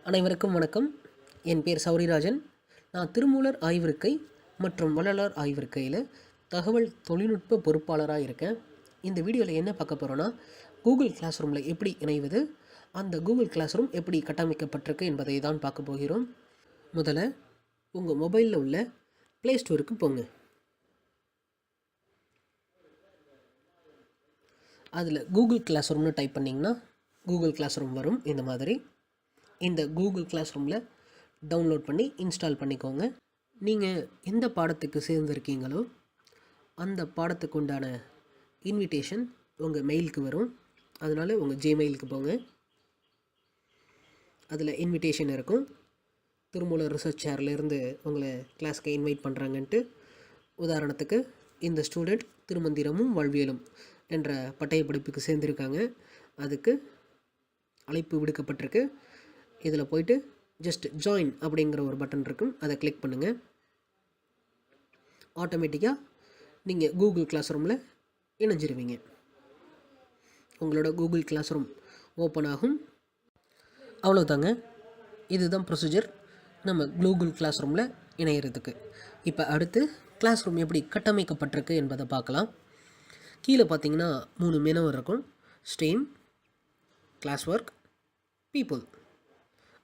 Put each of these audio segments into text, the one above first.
அனைவருக்கும் வணக்கம். என் பேர் சௌரிராஜன். நான் திருமூலர் ஆய்விருக்கை மற்றும் வள்ளலார் ஆய்விருக்கையில் தகவல் தொழில்நுட்ப பொறுப்பாளராக இருக்கேன். இந்த வீடியோவில் என்ன பார்க்க போகிறோன்னா, கூகுள் கிளாஸ் ரூமில் எப்படி இணைவது, அந்த கூகுள் கிளாஸ் ரூம் எப்படி கட்டமைக்கப்பட்டிருக்கு என்பதை தான் பார்க்க போகிறோம். முதல்ல உங்கள் மொபைலில் உள்ள ப்ளே ஸ்டோருக்கு போங்க. அதில் கூகுள் கிளாஸ் ரூம்னு டைப் பண்ணிங்கன்னா கூகுள் கிளாஸ் ரூம் வரும். இந்த மாதிரி இந்த கூகுள் கிளாஸ் ரூமில் டவுன்லோட் பண்ணி இன்ஸ்டால் பண்ணிக்கோங்க. நீங்கள் எந்த பாடத்துக்கு சேர்ந்துருக்கீங்களோ அந்த பாடத்துக்கு உண்டான இன்விடேஷன் உங்கள் மெயிலுக்கு வரும். அதனால் உங்கள் ஜிமெயிலுக்கு போங்க. அதில் இன்விடேஷன் இருக்கும். திருமூலர் ரிசர்ச் சேர்லேருந்து உங்களை கிளாஸ்க்கு இன்வைட் பண்ணுறாங்கன்ட்டு. உதாரணத்துக்கு இந்த ஸ்டூடெண்ட் திருமந்திரமும் வாழ்வியலும் என்ற பட்டய படிப்புக்கு சேர்ந்துருக்காங்க. அதுக்கு அழைப்பு விடுக்கப்பட்டிருக்கு. இதில் போய்ட்டு ஜஸ்ட் ஜாயின் அப்படிங்கிற ஒரு பட்டன் இருக்கும், அதை கிளிக் பண்ணுங்கள். ஆட்டோமேட்டிக்காக நீங்கள் கூகுள் கிளாஸ் ரூமில் இணைஞ்சிருவீங்க. உங்களோட கூகுள் கிளாஸ் ரூம் ஓப்பன் ஆகும். அவ்வளோதாங்க. இதுதான் ப்ரொசீஜர் நம்ம கூகுள் கிளாஸ் ரூமில் இணையிறதுக்கு. இப்போ அடுத்து கிளாஸ் ரூம் எப்படி கட்டமைக்கப்பட்டிருக்கு என்பதை பார்க்கலாம். கீழே பார்த்தீங்கன்னா 3 மெனு இருக்கும். Stream, class work, people.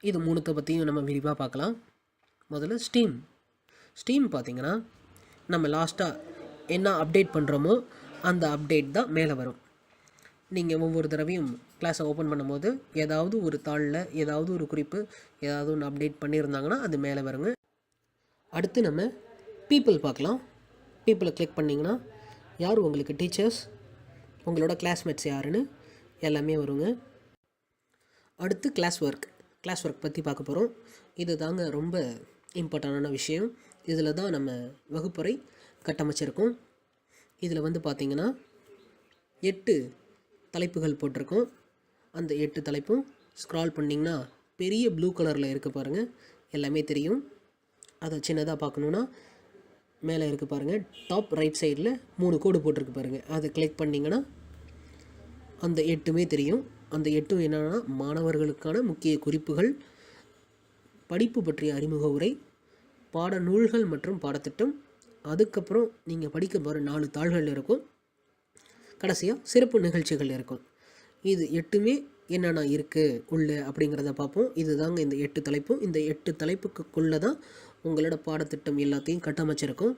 இது 3 பற்றியும் நம்ம விரிவாக பார்க்கலாம். முதல்ல ஸ்டீம் பார்த்திங்கன்னா நம்ம லாஸ்ட்டாக என்ன அப்டேட் பண்ணுறோமோ அந்த அப்டேட் தான் மேலே வரும். நீங்கள் ஒவ்வொரு தடவையும் கிளாஸை ஓப்பன் பண்ணும்போது ஏதாவது ஒரு தாளில் ஏதாவது ஒரு குறிப்பு ஏதாவது ஒன்று அப்டேட் பண்ணியிருந்தாங்கன்னா அது மேலே வருங்க. அடுத்து நம்ம பீப்புள் பார்க்கலாம். பீப்புளை கிளிக் பண்ணிங்கன்னா யார் உங்களுக்கு டீச்சர்ஸ், உங்களோட கிளாஸ்மேட்ஸ் யாருன்னு எல்லாமே வருங்க. அடுத்து கிளாஸ் ஒர்க் பற்றி பார்க்க போகிறோம். இது தாங்க ரொம்ப இம்பார்ட்டண்டான விஷயம். இதில் தான் நம்ம வகுப்பறை கட்டமைச்சிருக்கோம். இதில் வந்து பார்த்திங்கன்னா 8 தலைப்புகள் போட்டிருக்கோம். அந்த 8 தலைப்பும் ஸ்க்ரால் பண்ணிங்கன்னா பெரிய ப்ளூ கலரில் இருக்குது பாருங்கள், எல்லாமே தெரியும். அதை சின்னதாக பார்க்கணுன்னா மேலே இருக்குது பாருங்கள், டாப் ரைட் சைடில் 3 கோடு போட்டிருக்கு பாருங்கள், அதை கிளிக் பண்ணிங்கன்னா அந்த 8மே தெரியும். அந்த 8 என்னென்னா மாணவர்களுக்கான முக்கிய குறிப்புகள், படிப்பு பற்றிய அறிமுக உரை, பாட நூல்கள் மற்றும் பாடத்திட்டம், அதுக்கப்புறம் நீங்கள் படிக்க போகிற 4 தாள்கள் இருக்கும், கடைசியாக சிறப்பு நிகழ்ச்சிகள் இருக்கும். இது 8மே என்னென்ன இருக்குது உள்ள அப்படிங்கிறத பார்ப்போம். இது தாங்க இந்த 8 தலைப்பும். இந்த 8 தலைப்புக்குள்ளே தான் உங்களோட பாடத்திட்டம் எல்லாத்தையும் கட்டமைச்சிருக்கும்.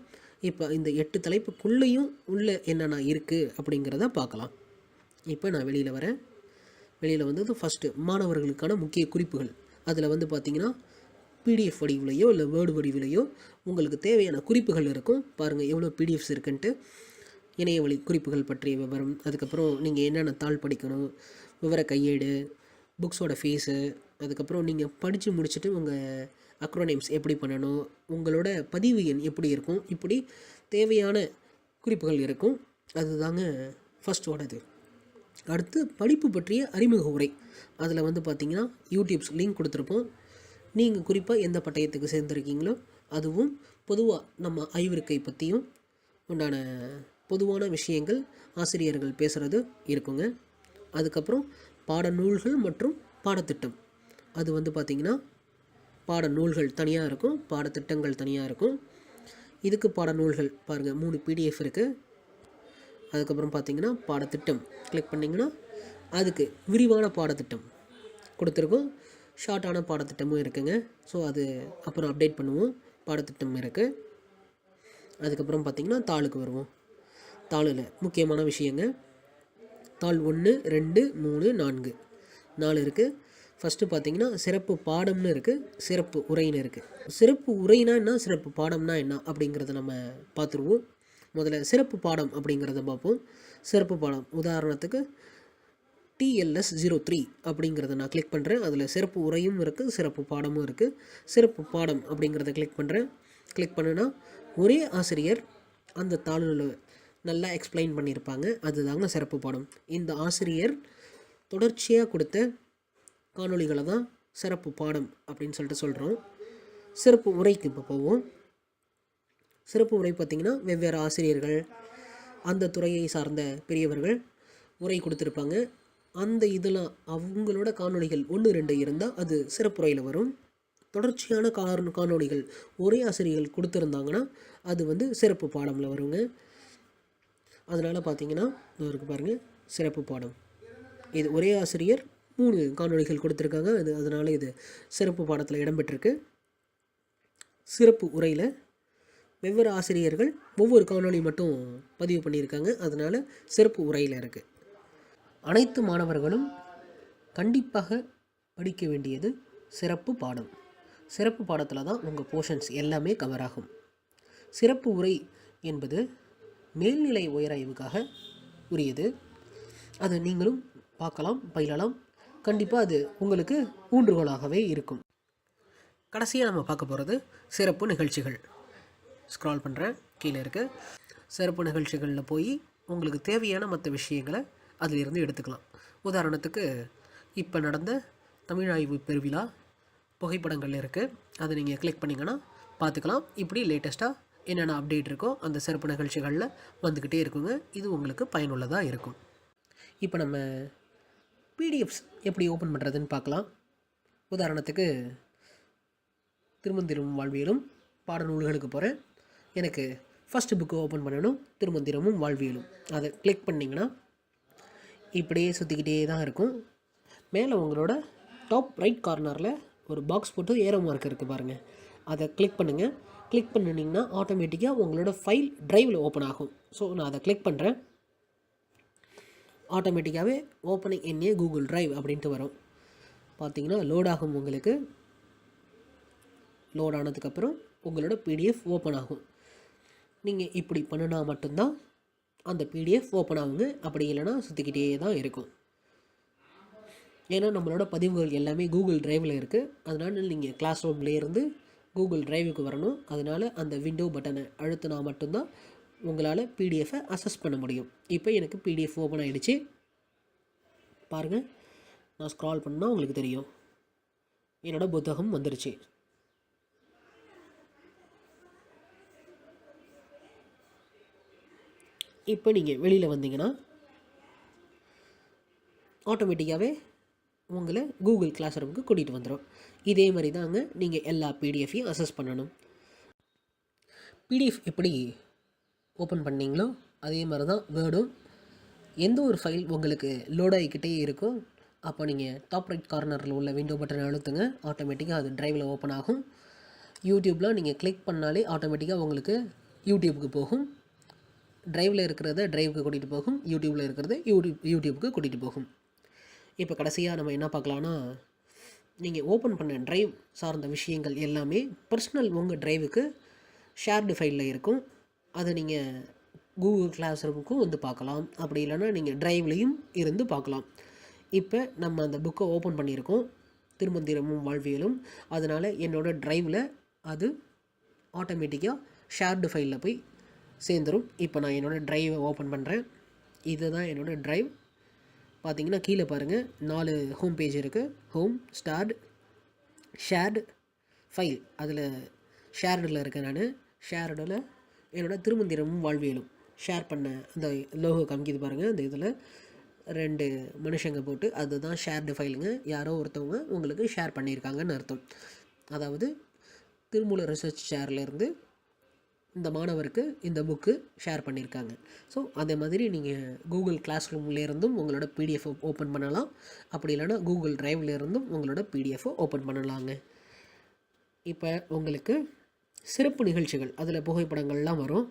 இப்போ இந்த 8 தலைப்புக்குள்ளேயும் உள்ள என்னென்ன இருக்குது அப்படிங்கிறத பார்க்கலாம். இப்போ நான் வெளியில் வரேன். வெளியில் வந்து ஃபஸ்ட்டு மாணவர்களுக்கான முக்கிய குறிப்புகள். அதில் வந்து பார்த்திங்கன்னா பிடிஎஃப் வடிவிலையோ இல்லை வேர்டு வடிவிலையோ உங்களுக்கு தேவையான குறிப்புகள் இருக்கும். பாருங்கள் எவ்வளோ பிடிஎஃப்ஸ் இருக்குன்ட்டு. இணையவழி குறிப்புகள் பற்றிய விவரம், அதுக்கப்புறம் நீங்கள் என்னென்ன தாள் படிக்கணும், விவர கையேடு, புக்ஸோட ஃபீஸு, அதுக்கப்புறம் நீங்கள் படித்து முடிச்சுட்டு உங்கள் அக்ரோனேம்ஸ் எப்படி பண்ணணும், உங்களோட பதிவு எண் எப்படி இருக்கும், இப்படி தேவையான குறிப்புகள் இருக்கும். அதுதாங்க ஃபஸ்ட்டோடது. அடுத்து படிப்பு பற்றிய அறிமுக உரை. அதில் வந்து பார்த்திங்கன்னா யூடியூப்ஸ் லிங்க் கொடுத்துருப்போம். நீங்கள் குறிப்பாக எந்த பட்டயத்துக்கு சேர்ந்துருக்கீங்களோ அதுவும், பொதுவாக நம்ம ஆய்விருக்கை பற்றியும் உண்டான பொதுவான விஷயங்கள் ஆசிரியர்கள் பேசுகிறது இருக்குங்க. அதுக்கப்புறம் பாடநூல்கள் மற்றும் பாடத்திட்டம். அது வந்து பார்த்திங்கன்னா பாடநூல்கள் தனியாக இருக்கும், பாடத்திட்டங்கள் தனியாக இருக்கும். இதுக்கு பாடநூல்கள் பாருங்கள் 3 பிடிஎஃப் இருக்குது. அதுக்கப்புறம் பார்த்திங்கன்னா பாடத்திட்டம் கிளிக் பண்ணிங்கன்னா அதுக்கு விரிவான பாடத்திட்டம் கொடுத்துருக்கோம். ஷார்ட்டான பாடத்திட்டமும் இருக்குங்க. ஸோ அது அப்புறம் அப்டேட் பண்ணுவோம். பாடத்திட்டம் இருக்குது. அதுக்கப்புறம் பார்த்திங்கன்னா தாளுக்கு வருவோம். தாளில் முக்கியமான விஷயங்க, தாள் 1, 2, 3, 4 இருக்குது. ஃபஸ்ட்டு பார்த்திங்கன்னா சிறப்பு பாடம்னு இருக்குது, சிறப்பு உரைன்னு இருக்குது. சிறப்பு உரைனா என்ன, சிறப்பு பாடம்னா என்ன அப்படிங்கிறத நம்ம பார்த்துருவோம். முதல்ல சிறப்பு பாடம் அப்படிங்கிறத பார்ப்போம். சிறப்பு பாடம் உதாரணத்துக்கு TLS 03 அப்படிங்கிறத நான் கிளிக் பண்ணுறேன். அதில் சிறப்பு உரையும் இருக்குது, சிறப்பு பாடமும் இருக்குது. சிறப்பு பாடம் அப்படிங்கிறத கிளிக் பண்ணுறேன். கிளிக் பண்ணுன்னா ஒரே ஆசிரியர் அந்த தாளில் நல்லா எக்ஸ்பிளைன் பண்ணியிருப்பாங்க. அதுதாங்க சிறப்பு பாடம். இந்த ஆசிரியர் தொடர்ச்சியாக கொடுத்த காணொளிகளை தான் சிறப்பு பாடம் அப்படின்னு சொல்லிட்டு சொல்கிறோம். சிறப்பு உரைக்கு இப்போ போவோம். சிறப்பு உரை பார்த்திங்கன்னா வெவ்வேறு ஆசிரியர்கள், அந்த துறையை சார்ந்த பெரியவர்கள் உரை கொடுத்துருப்பாங்க. அந்த இதெல்லாம் அவங்களோட காணொளிகள் 1, 2 இருந்தால் அது சிறப்புரையில் வரும். தொடர்ச்சியான காணொளிகள் ஒரே ஆசிரியர்கள் கொடுத்துருந்தாங்கன்னா அது வந்து சிறப்பு பாடமில் வருங்க. அதனால் பார்த்தீங்கன்னா இருக்கு பாருங்கள், சிறப்பு பாடம். இது ஒரே ஆசிரியர் 3 காணொளிகள் கொடுத்துருக்காங்க. அதனால் இது சிறப்பு பாடத்தில் இடம்பெற்றிருக்கு. சிறப்பு உரையில் வெவ்வேறு ஆசிரியர்கள் ஒவ்வொரு காணொளி மட்டும் பதிவு பண்ணியிருக்காங்க. அதனால் சிறப்பு உரையில் இருக்குது. அனைத்து மாணவர்களும் கண்டிப்பாக படிக்க வேண்டியது சிறப்பு பாடம். சிறப்பு பாடத்தில் தான் உங்கள் போர்ஷன்ஸ் எல்லாமே கவர் ஆகும். சிறப்பு உரை என்பது மேல்நிலை உயராய்வுக்காக உரியது. அதை நீங்களும் பார்க்கலாம், பயிலலாம். கண்டிப்பாக அது உங்களுக்கு ஊன்றுகோலாகவே இருக்கும். கடைசியாக நம்ம பார்க்க போகிறது சிறப்பு நிகழ்ச்சிகள். ஸ்க்ரால் பண்ணுறேன், கீழே இருக்குது. சிறப்பு நிகழ்ச்சிகளில் போய் உங்களுக்கு தேவையான மற்ற விஷயங்களை அதிலிருந்து எடுத்துக்கலாம். உதாரணத்துக்கு இப்போ நடந்த தமிழாய்வு பெருவிழா புகைப்படங்கள் இருக்குது. அதை நீங்கள் கிளிக் பண்ணிங்கன்னா பார்த்துக்கலாம். இப்படி லேட்டஸ்ட்டாக என்னென்ன அப்டேட் இருக்கோ அந்த சிறப்பு நிகழ்ச்சிகளில் வந்துக்கிட்டே இருக்குங்க. இது உங்களுக்கு பயனுள்ளதாக இருக்கும். இப்போ நம்ம பிடிஎஃப்ஸ் எப்படி ஓப்பன் பண்ணுறதுன்னு பார்க்கலாம். உதாரணத்துக்கு திருமந்திரமும் வாழ்வியலும் பாடநூல்களுக்கு போகிறேன். எனக்கு ஃபஸ்ட்டு புக்கு ஓப்பன் பண்ணணும், திருமந்திரமும் வாழ்வியலும். அதை கிளிக் பண்ணிங்கன்னா இப்படியே சுற்றிக்கிட்டே தான் இருக்கும். மேலே உங்களோட டாப் ரைட் கார்னரில் ஒரு பாக்ஸ் போட்டு ஏரோ மார்க் இருக்குது பாருங்கள். அதை கிளிக் பண்ணுங்கள். கிளிக் பண்ணிங்கன்னா ஆட்டோமேட்டிக்காக உங்களோட ஃபைல் ட்ரைவில் ஓப்பன் ஆகும். ஸோ நான் அதை கிளிக் பண்ணுறேன். ஆட்டோமேட்டிக்காகவே ஓப்பனிங் இன் கூகுள் ட்ரைவ் அப்படின்ட்டு வரும். பார்த்தீங்கன்னா லோட் ஆகும். உங்களுக்கு லோட் ஆனதுக்கப்புறம் உங்களோட பிடிஎஃப் ஓப்பன் ஆகும். நீங்கள் இப்படி பண்ணினா மட்டும்தான் அந்த பிடிஎஃப் ஓப்பன் ஆகுங்க. அப்படி இல்லைனா சுற்றிக்கிட்டே தான் இருக்கும். ஏன்னா நம்மளோட பதிவுகள் எல்லாமே கூகுள் ட்ரைவில் இருக்குது. அதனால் நீங்கள் கிளாஸ் ரூம்லேருந்து கூகுள் ட்ரைவுக்கு வரணும். அதனால் அந்த விண்டோ பட்டனை அழுத்தினா மட்டும்தான் உங்களால் பிடிஎஃபை அக்சஸ் பண்ண முடியும். இப்போ எனக்கு பிடிஎஃப் ஓப்பன் ஆகிடுச்சு பாருங்கள். நான் ஸ்க்ரால் பண்ணால் உங்களுக்கு தெரியும், என்னோடய புத்தகம் வந்துருச்சு. இப்போ நீங்கள் வெளியில் வந்தீங்கன்னா ஆட்டோமேட்டிக்காகவே உங்களை கூகுள் கிளாஸ் ரூமுக்கு கூட்டிகிட்டு வந்துடும். இதே மாதிரி தாங்க நீங்கள் எல்லா பிடிஎஃப்பையும் அக்சஸ் பண்ணணும். பிடிஎஃப் எப்படி ஓப்பன் பண்ணிங்களோ அதே மாதிரி தான் வேர்டும். எந்த ஒரு ஃபைல் உங்களுக்கு லோட் ஆகிக்கிட்டே இருக்கோ அப்போ நீங்கள் டாப் ரைட் கார்னரில் உள்ள விண்டோ பட்டனை அழுத்துங்க. ஆட்டோமேட்டிக்காக அது ட்ரைவில் ஓப்பன் ஆகும். யூடியூப்லாம் நீங்கள் கிளிக் பண்ணாலே ஆட்டோமேட்டிக்காக உங்களுக்கு யூடியூப்புக்கு போகும். ட்ரைவில் இருக்கிறத ட்ரைவுக்கு கூட்டிகிட்டு போகும், யூடியூப்பில் இருக்கிறத யூடியூப்புக்கு கூட்டிகிட்டு போகும். இப்போ கடைசியாக நம்ம என்ன பார்க்கலான்னா, நீங்கள் ஓப்பன் பண்ண ட்ரைவ் சார்ந்த விஷயங்கள் எல்லாமே பர்சனல் உங்கள் ட்ரைவுக்கு ஷேர்டு ஃபைலில் இருக்கும். அதை நீங்கள் கூகுள் கிளாஸ் ரூமுக்கும் வந்து பார்க்கலாம். அப்படி இல்லைன்னா நீங்கள் ட்ரைவ்லேயும் இருந்து பார்க்கலாம். இப்போ நம்ம அந்த புக்கை ஓப்பன் பண்ணியிருக்கோம், திருமந்திரமும் வாழ்வியலும். அதனால் என்னோடய ட்ரைவில் அது ஆட்டோமேட்டிக்காக ஷேர்டு ஃபைலில் போய் சேர்ந்துடும். இப்போ நான் என்னோடய ட்ரைவை ஓப்பன் பண்ணுறேன். இதுதான் என்னோடய ட்ரைவ். பார்த்தீங்கன்னா கீழே பாருங்கள் 4 ஹோம் பேஜ் இருக்குது. Home, start, shared, file. அதில் ஷேர்டில் இருக்கேன் நான். ஷேர்டில் என்னோடய திருமந்திரமும் வாழ்வியலும் ஷேர் பண்ண அந்த லோகோ காமிக்கிது பாருங்கள். அந்த இதில் 2 மனுஷங்க போட்டு அதுதான் ஷேர்டு ஃபைலுங்க. யாரோ ஒருத்தவங்க உங்களுக்கு ஷேர் பண்ணியிருக்காங்கன்னு அர்த்தம். அதாவது திருமூல ரிசர்ச் ஷேர்லேருந்து இந்த மாணவருக்கு இந்த புக்கு ஷேர் பண்ணியிருக்காங்க. ஸோ அதே மாதிரி நீங்கள் கூகுள் கிளாஸ் ரூம்லேருந்தும் உங்களோட பிடிஎஃப் ஓப்பன் பண்ணலாம். அப்படி இல்லைனா கூகுள் ட்ரைவ்லேருந்தும் உங்களோட பிடிஎஃப் ஓப்பன் பண்ணலாங்க. இப்போ உங்களுக்கு சிறப்பு நிகழ்ச்சிகள் அதில் புகைப்படங்கள்லாம் வரும்.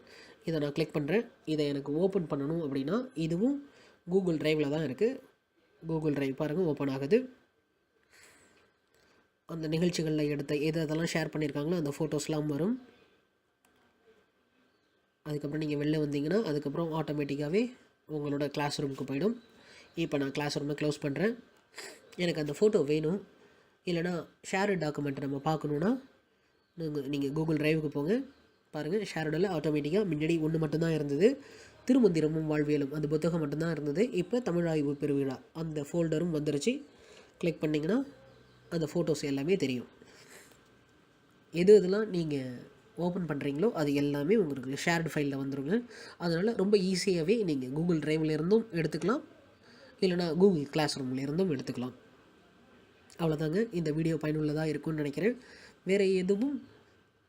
இதை நான் கிளிக் பண்ணுறேன். இதை எனக்கு ஓப்பன் பண்ணணும் அப்படின்னா இதுவும் கூகுள் ட்ரைவில் தான் இருக்குது. கூகுள் ட்ரைவ் பாருங்கள் ஓப்பன் ஆகுது. அந்த நிகழ்ச்சிகளில் எடுத்த எதெல்லாம் ஷேர் பண்ணியிருக்காங்களோ அந்த ஃபோட்டோஸ்லாம் வரும். அதுக்கப்புறம் நீங்கள் வெளில வந்தீங்கன்னா அதுக்கப்புறம் ஆட்டோமேட்டிக்காகவே உங்களோட கிளாஸ் ரூமுக்கு போயிடும். இப்போ நான் கிளாஸ் ரூமை க்ளோஸ் பண்ணுறேன். எனக்கு அந்த ஃபோட்டோ வேணும், இல்லைனா ஷேர்டு டாக்குமெண்ட்டை நம்ம பார்க்கணுன்னா நீங்கள் கூகுள் ட்ரைவுக்கு போங்க. பாருங்கள் ஷேர்டில் ஆட்டோமேட்டிக்காக முன்னாடி 1 மட்டும்தான் இருந்தது, திருமந்திரமும் வாழ்வியலும் அந்த புத்தகம் மட்டும்தான் இருந்தது. இப்போ தமிழாய்வு பெருவிழா அந்த ஃபோல்டரும் வந்துருச்சு. கிளிக் பண்ணிங்கன்னா அந்த ஃபோட்டோஸ் எல்லாமே தெரியும். இதெல்லாம் நீங்கள் ஓப்பன் பண்ணுறீங்களோ அது எல்லாமே உங்களுக்கு ஷேர்டு ஃபைலில் வந்துடுங்க. அதனால் ரொம்ப ஈஸியாகவே நீங்கள் கூகுள் ட்ரைவில் இருந்தும் எடுத்துக்கலாம். இல்லைனா கூகுள் கிளாஸ் ரூம்லேருந்தும் எடுத்துக்கலாம். அவ்வளோதாங்க. இந்த வீடியோ பயனுள்ளதாக இருக்கும்னு நினைக்கிறேன். வேறு எதுவும்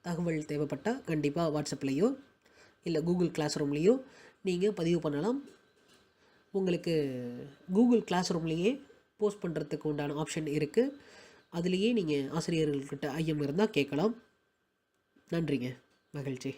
தகவல் தேவைப்பட்டால் கண்டிப்பாக வாட்ஸ்அப்லேயோ இல்லை கூகுள் கிளாஸ் ரூம்லேயோ நீங்கள் பதிவு பண்ணலாம். உங்களுக்கு கூகுள் கிளாஸ் ரூம்லேயே போஸ்ட் பண்ணுறதுக்கு உண்டான ஆப்ஷன் இருக்குது. அதுலேயே நீங்கள் ஆசிரியர்கள்கிட்ட ஐயம் இருந்தால் கேட்கலாம். நன்றிங்க. மகிழ்ச்சி.